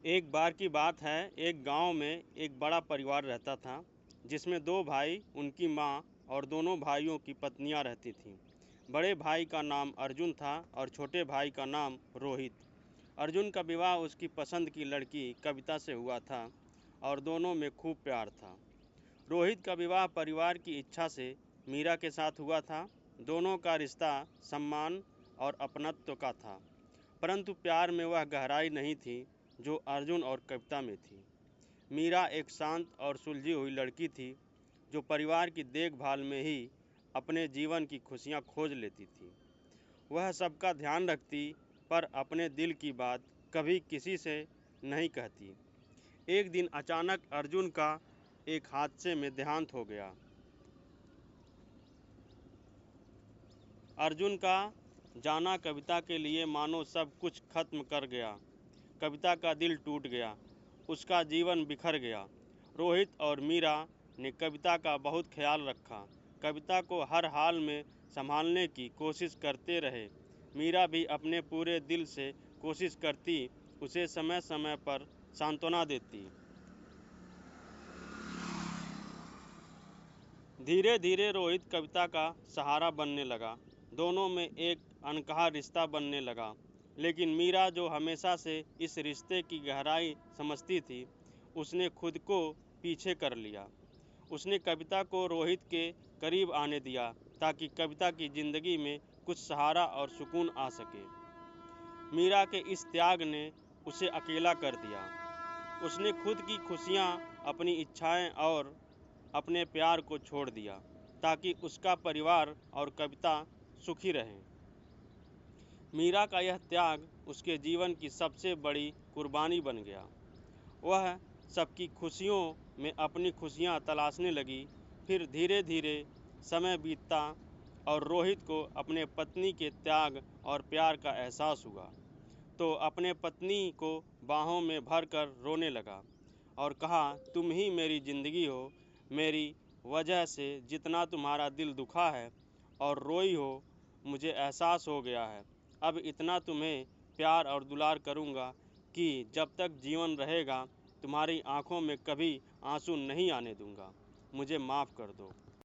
एक बार की बात है, एक गांव में एक बड़ा परिवार रहता था, जिसमें दो भाई, उनकी माँ और दोनों भाइयों की पत्नियां रहती थीं। बड़े भाई का नाम अर्जुन था और छोटे भाई का नाम रोहित। अर्जुन का विवाह उसकी पसंद की लड़की कविता से हुआ था और दोनों में खूब प्यार था। रोहित का विवाह परिवार की इच्छा से मीरा के साथ हुआ था। दोनों का रिश्ता सम्मान और अपनत्व का था, परंतु प्यार में वह गहराई नहीं थी जो अर्जुन और कविता में थी। मीरा एक शांत और सुलझी हुई लड़की थी, जो परिवार की देखभाल में ही अपने जीवन की खुशियाँ खोज लेती थी। वह सबका ध्यान रखती, पर अपने दिल की बात कभी किसी से नहीं कहती। एक दिन अचानक अर्जुन का एक हादसे में देहांत हो गया। अर्जुन का जाना कविता के लिए मानो सब कुछ खत्म कर गया। कविता का दिल टूट गया, उसका जीवन बिखर गया। रोहित और मीरा ने कविता का बहुत ख्याल रखा, कविता को हर हाल में संभालने की कोशिश करते रहे। मीरा भी अपने पूरे दिल से कोशिश करती, उसे समय समय पर सांत्वना देती। धीरे धीरे रोहित कविता का सहारा बनने लगा। दोनों में एक अनकहा रिश्ता बनने लगा। लेकिन मीरा, जो हमेशा से इस रिश्ते की गहराई समझती थी, उसने खुद को पीछे कर लिया। उसने कविता को रोहित के करीब आने दिया, ताकि कविता की जिंदगी में कुछ सहारा और सुकून आ सके। मीरा के इस त्याग ने उसे अकेला कर दिया। उसने खुद की खुशियाँ, अपनी इच्छाएं और अपने प्यार को छोड़ दिया, ताकि उसका परिवार और कविता सुखी रहें। मीरा का यह त्याग उसके जीवन की सबसे बड़ी कुर्बानी बन गया। वह सबकी खुशियों में अपनी खुशियाँ तलाशने लगी। फिर धीरे धीरे समय बीतता और रोहित को अपने पत्नी के त्याग और प्यार का एहसास हुआ, तो अपने पत्नी को बाहों में भरकर रोने लगा और कहा, तुम ही मेरी ज़िंदगी हो। मेरी वजह से जितना तुम्हारा दिल दुखा है और रोई हो, मुझे एहसास हो गया है। अब इतना तुम्हें प्यार और दुलार करूँगा कि जब तक जीवन रहेगा तुम्हारी आँखों में कभी आंसू नहीं आने दूँगा। मुझे माफ़ कर दो।